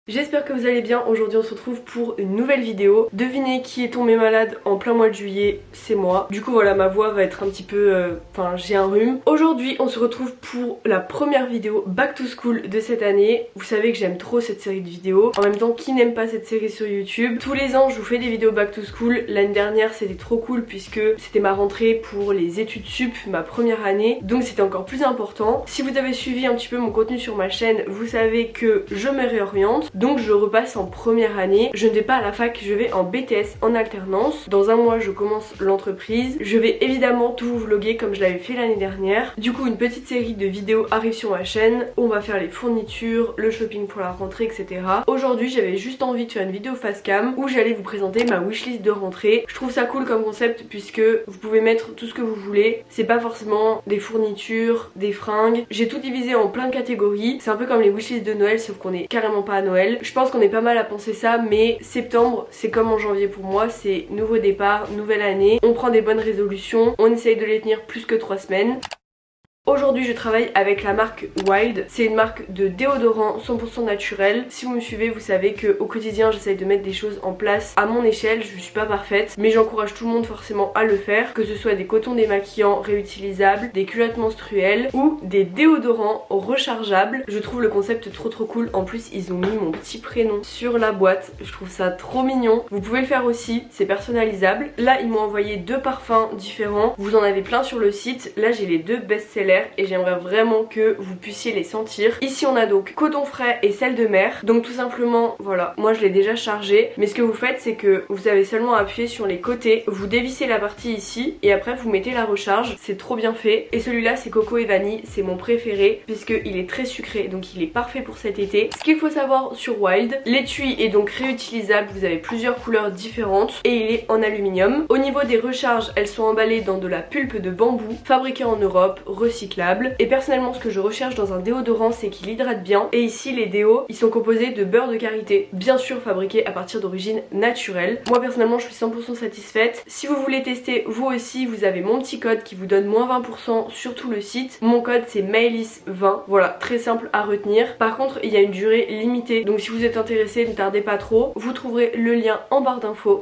J'espère que vous allez bien. Aujourd'hui on se retrouve pour une nouvelle vidéo. Devinez qui est tombé malade en plein mois de juillet, c'est moi. Du coup voilà, ma voix va être un petit peu... Enfin j'ai un rhume. Aujourd'hui on se retrouve pour la première vidéo Back to School de cette année. Vous savez que j'aime trop cette série de vidéos. En même temps, qui n'aime pas cette série sur YouTube? Tous les ans je vous fais des vidéos Back to School. L'année dernière c'était trop cool puisque c'était ma rentrée pour les études sup, ma première année. Donc c'était encore plus important. Si vous avez suivi un petit peu mon contenu sur ma chaîne, vous savez que je me réoriente. Donc je repasse en première année. Je ne vais pas à la fac, je vais en BTS en alternance. Dans un mois je commence l'entreprise. Je vais évidemment tout vous vlogger comme je l'avais fait l'année dernière. Du coup une petite série de vidéos arrive sur ma chaîne. On va faire les fournitures, le shopping pour la rentrée, etc. Aujourd'hui j'avais juste envie de faire une vidéo face cam où j'allais vous présenter ma wishlist de rentrée. Je trouve ça cool comme concept puisque vous pouvez mettre tout ce que vous voulez. C'est pas forcément des fournitures, des fringues. J'ai tout divisé en plein de catégories. C'est un peu comme les wishlists de Noël sauf qu'on est carrément pas à Noël. Je pense qu'on est pas mal à penser ça, mais septembre c'est comme en janvier pour moi, c'est nouveau départ, nouvelle année, on prend des bonnes résolutions, on essaye de les tenir plus que 3 semaines. Aujourd'hui je travaille avec la marque Wild, c'est une marque de déodorant 100% naturel. Si vous me suivez vous savez que au quotidien j'essaye de mettre des choses en place à mon échelle, je suis pas parfaite mais j'encourage tout le monde forcément à le faire, que ce soit des cotons démaquillants réutilisables, des culottes menstruelles ou des déodorants rechargeables. Je trouve le concept trop cool, en plus ils ont mis mon petit prénom sur la boîte, je trouve ça trop mignon. Vous pouvez le faire aussi, c'est personnalisable. Là ils m'ont envoyé 2 parfums différents, vous en avez plein sur le site. Là j'ai les 2 best-sellers et j'aimerais vraiment que vous puissiez les sentir. Ici on a donc coton frais et sel de mer. Donc tout simplement voilà, moi je l'ai déjà chargé, mais ce que vous faites c'est que vous avez seulement appuyé sur les côtés, vous dévissez la partie ici et après vous mettez la recharge. C'est trop bien fait. Et celui-là c'est coco et vanille, c'est mon préféré puisqu'il est très sucré, donc il est parfait pour cet été. Ce qu'il faut savoir sur Wild, l'étui est donc réutilisable, vous avez plusieurs couleurs différentes et il est en aluminium. Au niveau des recharges, elles sont emballées dans de la pulpe de bambou fabriquée en Europe, recyclable. Et personnellement ce que je recherche dans un déodorant c'est qu'il hydrate bien. Et ici les déos ils sont composés de beurre de karité, bien sûr fabriqué à partir d'origine naturelle. Moi personnellement je suis 100% satisfaite. Si vous voulez tester vous aussi, vous avez mon petit code qui vous donne moins 20% sur tout le site. Mon code c'est Maëlys20, voilà, très simple à retenir. Par contre il y a une durée limitée, donc si vous êtes intéressé ne tardez pas trop, vous trouverez le lien en barre d'infos.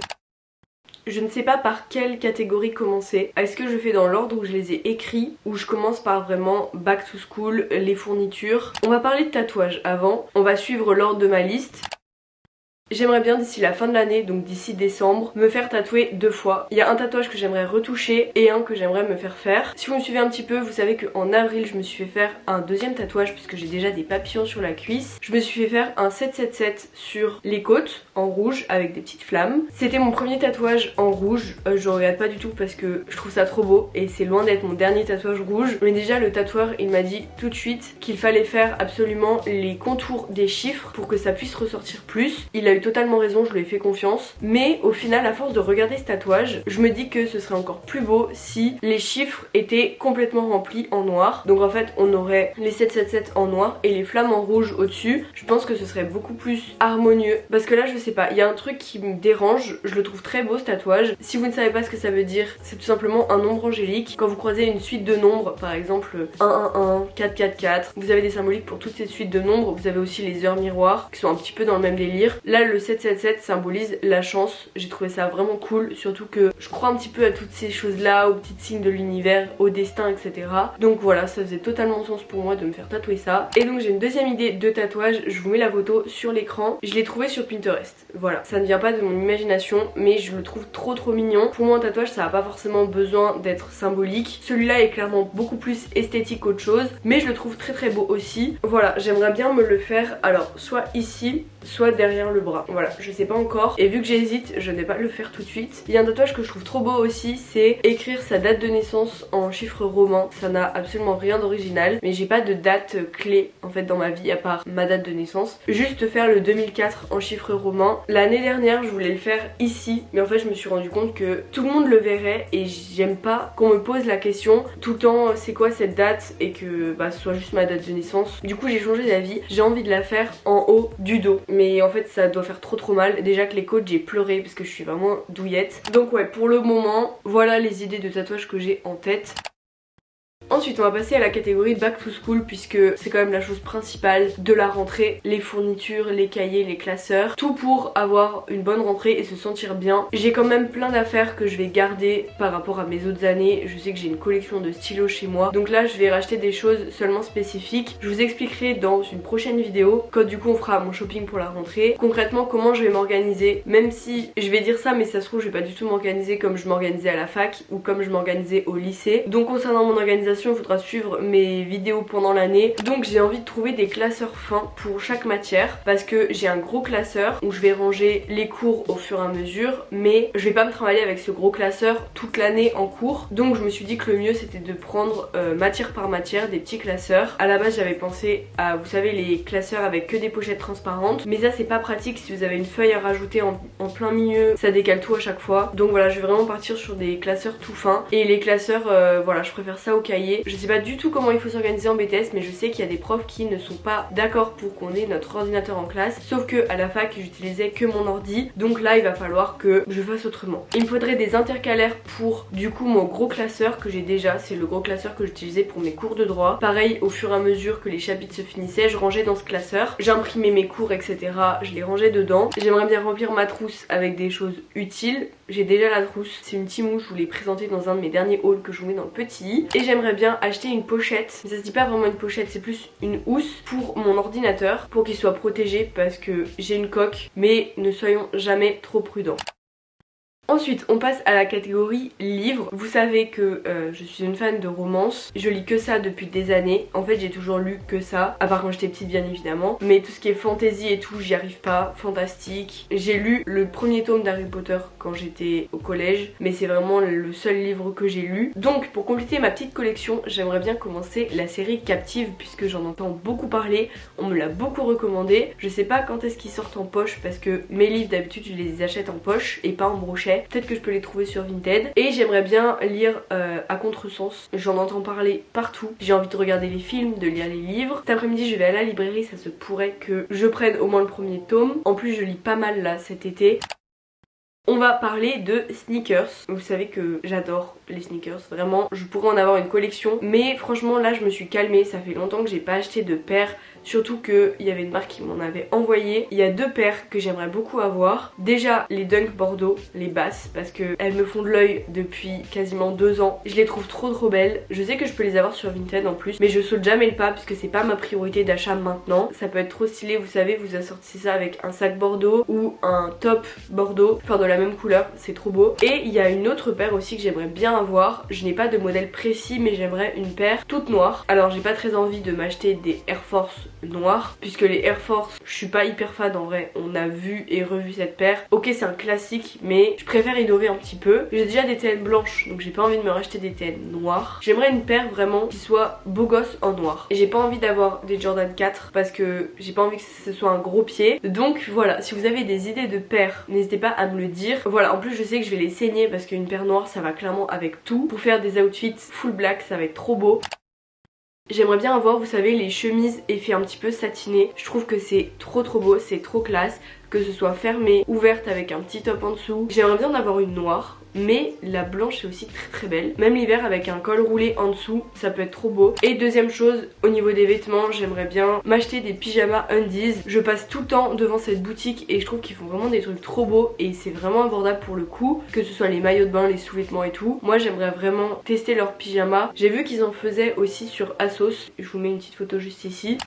Je ne sais pas par quelle catégorie commencer. Est-ce que je fais dans l'ordre où je les ai écrits ou je commence par vraiment back to school, les fournitures? On va parler de tatouage avant. On va suivre l'ordre de ma liste. J'aimerais bien d'ici la fin de l'année, donc d'ici décembre, me faire tatouer 2 fois. Il y a un tatouage que j'aimerais retoucher et un que j'aimerais me faire faire. Si vous me suivez un petit peu, vous savez qu'en avril je me suis fait faire un deuxième tatouage puisque j'ai déjà des papillons sur la cuisse. Je me suis fait faire un 777 sur les côtes en rouge avec des petites flammes. C'était mon premier tatouage en rouge, je regrette pas du tout parce que je trouve ça trop beau et c'est loin d'être mon dernier tatouage rouge. Mais déjà le tatoueur il m'a dit tout de suite qu'il fallait faire absolument les contours des chiffres pour que ça puisse ressortir plus. Il a eu totalement raison, je lui ai fait confiance, mais au final à force de regarder ce tatouage je me dis que ce serait encore plus beau si les chiffres étaient complètement remplis en noir. Donc en fait on aurait les 777 en noir et les flammes en rouge au dessus. Je pense que ce serait beaucoup plus harmonieux parce que là je sais pas, il y a un truc qui me dérange. Je le trouve très beau ce tatouage. Si vous ne savez pas ce que ça veut dire, c'est tout simplement un nombre angélique. Quand vous croisez une suite de nombres, par exemple 111, 444, vous avez des symboliques pour toutes ces suites de nombres. Vous avez aussi les heures miroirs qui sont un petit peu dans le même délire. Là le 777 symbolise la chance. J'ai trouvé ça vraiment cool, surtout que je crois un petit peu à toutes ces choses là, aux petites signes de l'univers, au destin, etc. Donc voilà, ça faisait totalement sens pour moi de me faire tatouer ça. Et donc j'ai une deuxième idée de tatouage, je vous mets la photo sur l'écran. Je l'ai trouvé sur Pinterest, voilà, ça ne vient pas de mon imagination mais je le trouve trop mignon. Pour moi un tatouage ça n'a pas forcément besoin d'être symbolique. Celui-là est clairement beaucoup plus esthétique qu'autre chose, mais je le trouve très beau aussi. Voilà, j'aimerais bien me le faire alors soit ici, soit derrière le bras. Voilà, je sais pas encore. Et vu que j'hésite, je ne vais pas le faire tout de suite. Il y a un tatouage que je trouve trop beau aussi, c'est écrire sa date de naissance en chiffres romains. Ça n'a absolument rien d'original, mais j'ai pas de date clé en fait dans ma vie à part ma date de naissance. Juste faire le 2004 en chiffres romains. L'année dernière, je voulais le faire ici, mais en fait, je me suis rendu compte que tout le monde le verrait et j'aime pas qu'on me pose la question tout le temps c'est quoi cette date et que bah ce soit juste ma date de naissance. Du coup, j'ai changé d'avis. J'ai envie de la faire en haut du dos. Mais en fait ça doit faire trop mal. Déjà que les côtes j'ai pleuré parce que je suis vraiment douillette. Donc ouais, pour le moment voilà les idées de tatouage que j'ai en tête. Ensuite on va passer à la catégorie back to school puisque c'est quand même la chose principale de la rentrée. Les fournitures, les cahiers, les classeurs, tout pour avoir une bonne rentrée et se sentir bien. J'ai quand même plein d'affaires que je vais garder par rapport à mes autres années. Je sais que j'ai une collection de stylos chez moi, donc là je vais racheter des choses seulement spécifiques. Je vous expliquerai dans une prochaine vidéo quand du coup on fera mon shopping pour la rentrée, concrètement comment je vais m'organiser, même si je vais dire ça mais ça se trouve je vais pas du tout m'organiser comme je m'organisais à la fac ou comme je m'organisais au lycée. Donc concernant mon organisation il faudra suivre mes vidéos pendant l'année. Donc j'ai envie de trouver des classeurs fins pour chaque matière parce que j'ai un gros classeur où je vais ranger les cours au fur et à mesure, mais je vais pas me travailler avec ce gros classeur toute l'année en cours. Donc je me suis dit que le mieux c'était de prendre matière par matière des petits classeurs. À la base j'avais pensé à, vous savez, les classeurs avec que des pochettes transparentes, mais ça c'est pas pratique si vous avez une feuille à rajouter en plein milieu, ça décale tout à chaque fois. Donc voilà, je vais vraiment partir sur des classeurs tout fins. Et les classeurs, voilà, je préfère ça au cahier. Je sais pas du tout comment il faut s'organiser en BTS, mais je sais qu'il y a des profs qui ne sont pas d'accord pour qu'on ait notre ordinateur en classe. Sauf que à la fac j'utilisais que mon ordi, donc là il va falloir que je fasse autrement. Il me faudrait des intercalaires pour du coup mon gros classeur que j'ai déjà, c'est le gros classeur que j'utilisais pour mes cours de droit. Pareil, au fur et à mesure que les chapitres se finissaient, je rangeais dans ce classeur, j'imprimais mes cours etc, je les rangeais dedans. J'aimerais bien remplir ma trousse avec des choses utiles. J'ai déjà la trousse, c'est une Temu, je vous l'ai présentée dans un de mes derniers hauls que je vous mets dans le petit i. Et j'aimerais bien acheter une pochette, mais ça se dit pas vraiment une pochette, c'est plus une housse pour mon ordinateur pour qu'il soit protégé parce que j'ai une coque, mais ne soyons jamais trop prudents. Ensuite on passe à la catégorie livres. Vous savez que je suis une fan de romance, je lis que ça depuis des années. En fait j'ai toujours lu que ça, à part quand j'étais petite bien évidemment, mais tout ce qui est fantasy et tout j'y arrive pas, fantastique. J'ai lu le premier tome d'Harry Potter quand j'étais au collège, mais c'est vraiment le seul livre que j'ai lu. Donc pour compléter ma petite collection j'aimerais bien commencer la série Captive puisque j'en entends beaucoup parler, on me l'a beaucoup recommandé. Je sais pas quand est-ce qu'ils sortent en poche parce que mes livres d'habitude je les achète en poche et pas en brochet. Peut-être que je peux les trouver sur Vinted. Et j'aimerais bien lire à contresens. J'en entends parler partout. J'ai envie de regarder les films, de lire les livres. Cet après-midi je vais à la librairie, ça se pourrait que je prenne au moins le premier tome. En plus je lis pas mal là cet été. On va parler de sneakers. Vous savez que j'adore les sneakers, vraiment. Je pourrais en avoir une collection. Mais franchement là je me suis calmée. Ça fait longtemps que j'ai pas acheté de paires. Surtout qu'il y avait une marque qui m'en avait envoyé. Il y a deux paires que j'aimerais beaucoup avoir. Déjà les Dunk Bordeaux, les basses, parce qu'elles me font de l'œil depuis quasiment 2 ans. Je les trouve trop belles. Je sais que je peux les avoir sur Vinted en plus, mais je saute jamais le pas puisque c'est pas ma priorité d'achat maintenant. Ça peut être trop stylé, vous savez, vous assortissez ça avec un sac bordeaux ou un top bordeaux, enfin de la même couleur, c'est trop beau. Et il y a une autre paire aussi que j'aimerais bien avoir. Je n'ai pas de modèle précis mais j'aimerais une paire toute noire. Alors j'ai pas très envie de m'acheter des Air Force noir puisque les Air Force je suis pas hyper fan en vrai. On a vu et revu cette paire, ok c'est un classique mais je préfère innover un petit peu. J'ai déjà des TN blanches donc j'ai pas envie de me racheter des TN noires. J'aimerais une paire vraiment qui soit beau gosse en noir et j'ai pas envie d'avoir des Jordan 4 parce que j'ai pas envie que ce soit un gros pied. Donc voilà, si vous avez des idées de paires n'hésitez pas à me le dire. Voilà, en plus je sais que je vais les saigner parce qu'une paire noire ça va clairement avec tout. Pour faire des outfits full black ça va être trop beau. J'aimerais bien avoir, vous savez, les chemises effet un petit peu satiné. Je trouve que c'est trop beau, c'est trop classe. Que ce soit fermé, ouverte avec un petit top en dessous. J'aimerais bien en avoir une noire, mais la blanche est aussi très belle. Même l'hiver avec un col roulé en dessous, ça peut être trop beau. Et deuxième chose, au niveau des vêtements, j'aimerais bien m'acheter des pyjamas undies. Je passe tout le temps devant cette boutique et je trouve qu'ils font vraiment des trucs trop beaux et c'est vraiment abordable pour le coup. Que ce soit les maillots de bain, les sous-vêtements et tout. Moi j'aimerais vraiment tester leurs pyjamas. J'ai vu qu'ils en faisaient aussi sur Asos. Je vous mets une petite photo juste ici.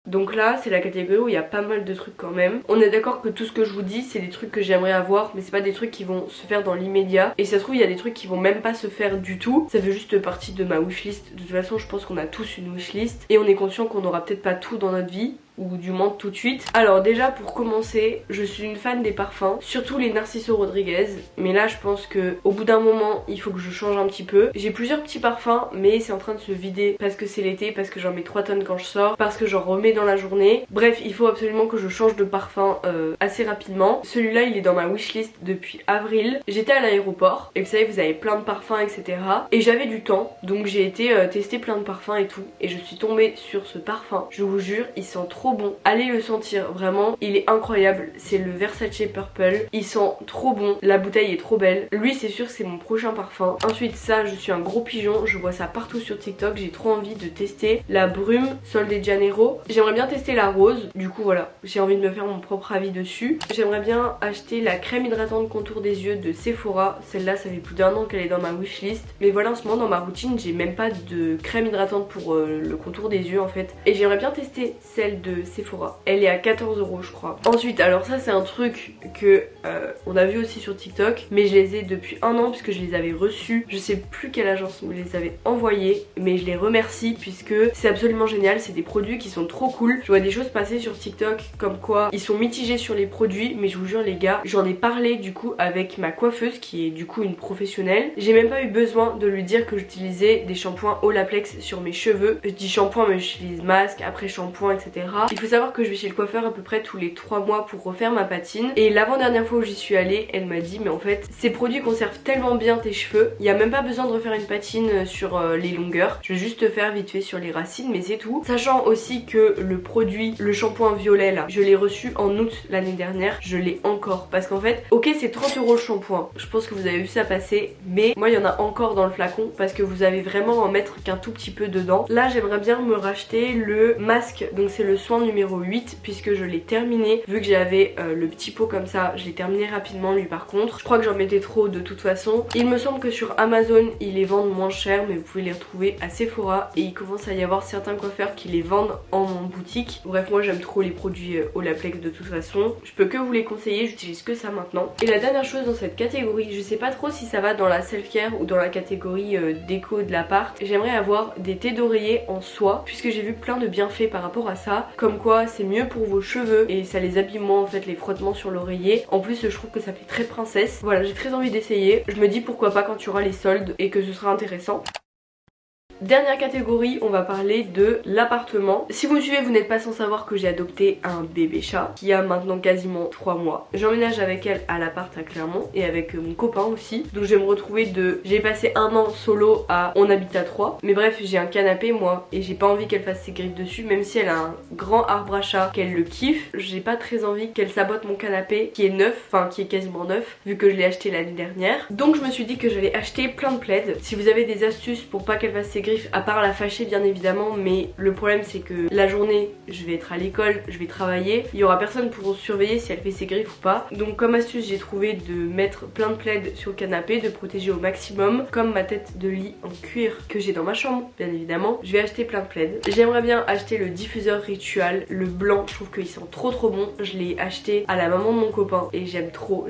Donc là c'est la catégorie où il y a pas mal de trucs quand même. On est d'accord que tout ce que je vous dis c'est des trucs que j'aimerais avoir, mais c'est pas des trucs qui vont se faire dans l'immédiat. Et ça se trouve il y a des trucs qui vont même pas se faire du tout. Ça fait juste partie de ma wishlist. De toute façon je pense qu'on a tous une wishlist et on est conscient qu'on aura peut-être pas tout dans notre vie, ou du moins tout de suite. Alors déjà pour commencer, je suis une fan des parfums, surtout les Narciso Rodriguez, mais là je pense que au bout d'un moment il faut que je change un petit peu. J'ai plusieurs petits parfums mais c'est en train de se vider parce que c'est l'été, parce que j'en mets 3 tonnes quand je sors, parce que j'en remets dans la journée. Bref, il faut absolument que je change de parfum assez rapidement. Celui-là il est dans ma wishlist depuis avril. J'étais à l'aéroport et vous savez vous avez plein de parfums etc. Et j'avais du temps donc j'ai été tester plein de parfums et tout, et je suis tombée sur ce parfum. Je vous jure il sent trop trop bon, allez le sentir vraiment, il est incroyable, c'est le Versace Purple, il sent trop bon, la bouteille est trop belle, lui c'est sûr que c'est mon prochain parfum. Ensuite ça, je suis un gros pigeon, je vois ça partout sur TikTok, j'ai trop envie de tester la brume Sol de Janeiro. J'aimerais bien tester la rose, du coup voilà, j'ai envie de me faire mon propre avis dessus. J'aimerais bien acheter la crème hydratante contour des yeux de Sephora, celle-là ça fait plus d'1 an qu'elle est dans ma wishlist, mais voilà en ce moment dans ma routine j'ai même pas de crème hydratante pour le contour des yeux en fait, et j'aimerais bien tester celle de Sephora, elle est à 14 € je crois. Ensuite alors ça c'est un truc que on a vu aussi sur TikTok, mais je les ai depuis 1 an puisque je les avais reçus, je sais plus quelle agence me les avait envoyés, mais je les remercie puisque c'est absolument génial, c'est des produits qui sont trop cool. Je vois des choses passer sur TikTok comme quoi ils sont mitigés sur les produits, mais je vous jure les gars, j'en ai parlé du coup avec ma coiffeuse qui est du coup une professionnelle. J'ai même pas eu besoin de lui dire que j'utilisais des shampoings Olaplex sur mes cheveux. Je dis shampoing mais j'utilise masque, après shampoing etc. Il faut savoir que je vais chez le coiffeur à peu près tous les 3 mois pour refaire ma patine, et l'avant-dernière fois où j'y suis allée, elle m'a dit mais en fait ces produits conservent tellement bien tes cheveux, il n'y a même pas besoin de refaire une patine sur les longueurs, je vais juste te faire vite fait sur les racines mais c'est tout. Sachant aussi que le produit, le shampoing violet là, je l'ai reçu en août l'année dernière, je l'ai encore parce qu'en fait ok c'est 30 € le shampoing, je pense que vous avez vu ça passer, mais moi il y en a encore dans le flacon parce que vous avez vraiment à en mettre qu'un tout petit peu dedans. Là j'aimerais bien me racheter le masque, donc c'est le soin numéro 8 puisque je l'ai terminé, vu que j'avais le petit pot comme ça, je l'ai terminé rapidement lui par contre. Je crois que j'en mettais trop de toute façon. Il me semble que sur Amazon ils les vendent moins cher, mais vous pouvez les retrouver à Sephora, et il commence à y avoir certains coiffeurs qui les vendent en boutique. Bref moi j'aime trop les produits Olaplex de toute façon, je peux que vous les conseiller, j'utilise que ça maintenant. Et la dernière chose dans cette catégorie, je sais pas trop si ça va dans la self-care ou dans la catégorie déco de l'appart, j'aimerais avoir des thés d'oreiller en soie puisque j'ai vu plein de bienfaits par rapport à ça, comme quoi c'est mieux pour vos cheveux et ça les abîme moins en fait les frottements sur l'oreiller. En plus je trouve que ça fait très princesse. Voilà, j'ai très envie d'essayer, je me dis pourquoi pas quand tu auras les soldes et que ce sera intéressant. Dernière catégorie, on va parler de l'appartement. Si vous me suivez, vous n'êtes pas sans savoir que j'ai adopté un bébé chat qui a maintenant quasiment 3 mois. J'emménage avec elle à l'appart à Clermont et avec mon copain aussi. Donc je vais me retrouver de... J'ai passé 1 an solo à on habite à 3. Mais bref, j'ai un canapé moi et j'ai pas envie qu'elle fasse ses griffes dessus, même si elle a un grand arbre à chat, qu'elle le kiffe. J'ai pas très envie qu'elle sabote mon canapé qui est neuf, enfin qui est quasiment neuf, vu que je l'ai acheté l'année dernière. Donc je me suis dit que j'allais acheter plein de plaids. Si vous avez des astuces pour pas qu'elle fasse ses griffes, à part la fâcher bien évidemment, mais le problème c'est que la journée je vais être à l'école, je vais travailler, il y aura personne pour surveiller si elle fait ses griffes ou pas. Donc comme astuce j'ai trouvé de mettre plein de plaids sur le canapé, de protéger au maximum, comme ma tête de lit en cuir que j'ai dans ma chambre bien évidemment. Je vais acheter plein de plaids. J'aimerais bien acheter le diffuseur Ritual, le blanc, je trouve qu'il sent trop bon. Je l'ai acheté à la maman de mon copain et j'aime trop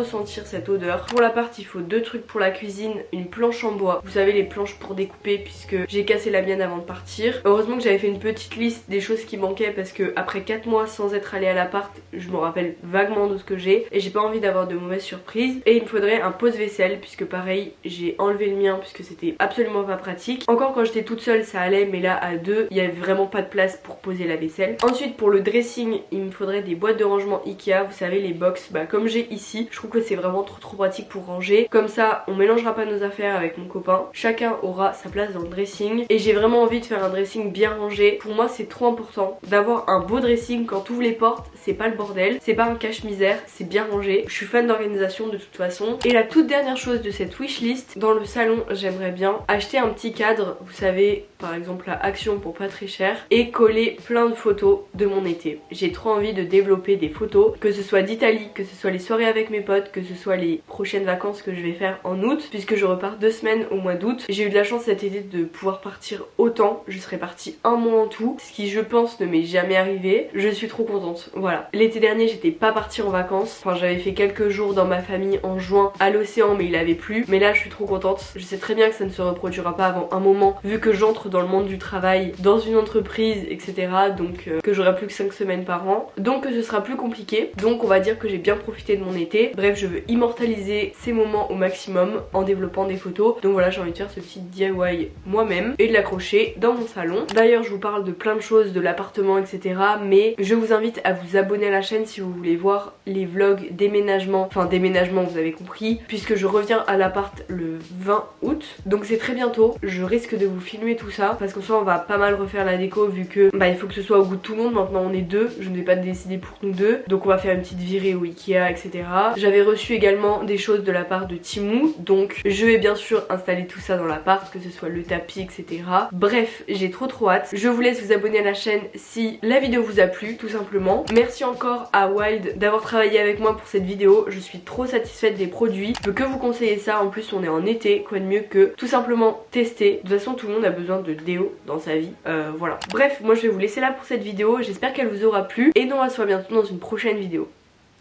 sentir cette odeur. Pour l'appart il faut 2 trucs pour la cuisine, une planche en bois, vous savez les planches pour découper puisque j'ai cassé la mienne avant de partir. Heureusement que j'avais fait une petite liste des choses qui manquaient parce que après 4 mois sans être allée à l'appart, je me rappelle vaguement de ce que j'ai et j'ai pas envie d'avoir de mauvaises surprises. Et il me faudrait un pose-vaisselle puisque pareil j'ai enlevé le mien puisque c'était absolument pas pratique. Encore quand j'étais toute seule ça allait, mais là à 2 il y avait vraiment pas de place pour poser la vaisselle. Ensuite pour le dressing il me faudrait des boîtes de rangement Ikea, vous savez les box, comme j'ai ici. Je trouve que c'est vraiment trop pratique pour ranger. Comme ça on mélangera pas nos affaires avec mon copain, chacun aura sa place dans le dressing. Et j'ai vraiment envie de faire un dressing bien rangé. Pour moi c'est trop important d'avoir un beau dressing. Quand tu ouvres les portes c'est pas le bordel, c'est pas un cache-misère, c'est bien rangé. Je suis fan d'organisation de toute façon. Et la toute dernière chose de cette wishlist, dans le salon j'aimerais bien acheter un petit cadre, vous savez par exemple à Action pour pas très cher, et coller plein de photos de mon été. J'ai trop envie de développer des photos, que ce soit d'Italie, que ce soit les soirées avec mes potes, que ce soit les prochaines vacances que je vais faire en août, puisque je repars 2 semaines au mois d'août. J'ai eu de la chance cet été de pouvoir partir autant, je serais partie 1 mois en tout, ce qui je pense ne m'est jamais arrivé. Je suis trop contente, voilà. L'été dernier j'étais pas partie en vacances, enfin j'avais fait quelques jours dans ma famille en juin à l'océan mais il avait plu, mais là je suis trop contente. Je sais très bien que ça ne se reproduira pas avant un moment vu que j'entre dans le monde du travail, dans une entreprise etc, donc que j'aurai plus que 5 semaines par an, donc ce sera plus compliqué. Donc on va dire que j'ai bien profité de mon été. Bref, je veux immortaliser ces moments au maximum en développant des photos, donc voilà, j'ai envie de faire ce petit DIY moi-même et de l'accrocher dans mon salon. D'ailleurs je vous parle de plein de choses, de l'appartement etc, mais je vous invite à vous abonner à la chaîne si vous voulez voir les vlogs déménagement, enfin déménagement vous avez compris, puisque je reviens à l'appart le 20 août, donc c'est très bientôt. Je risque de vous filmer tout ça parce qu'en soi on va pas mal refaire la déco vu que il faut que ce soit au goût de tout le monde. Maintenant on est deux, je ne vais pas décider pour nous deux, donc on va faire une petite virée au Ikea etc. J'avais reçu également des choses de la part de Temu, donc je vais bien sûr installer tout ça dans l'appart, que ce soit le tapis etc. Bref, j'ai trop hâte. Je vous laisse vous abonner à la chaîne si la vidéo vous a plu tout simplement. Merci encore à Wild d'avoir travaillé avec moi pour cette vidéo, je suis trop satisfaite des produits, je peux que vous conseiller ça. En plus on est en été, quoi de mieux que tout simplement tester. De toute façon tout le monde a besoin de déo dans sa vie, voilà. Bref, moi je vais vous laisser là pour cette vidéo, j'espère qu'elle vous aura plu et nous on se voit bientôt dans une prochaine vidéo.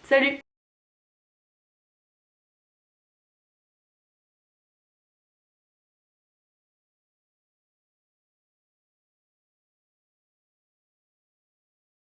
Salut!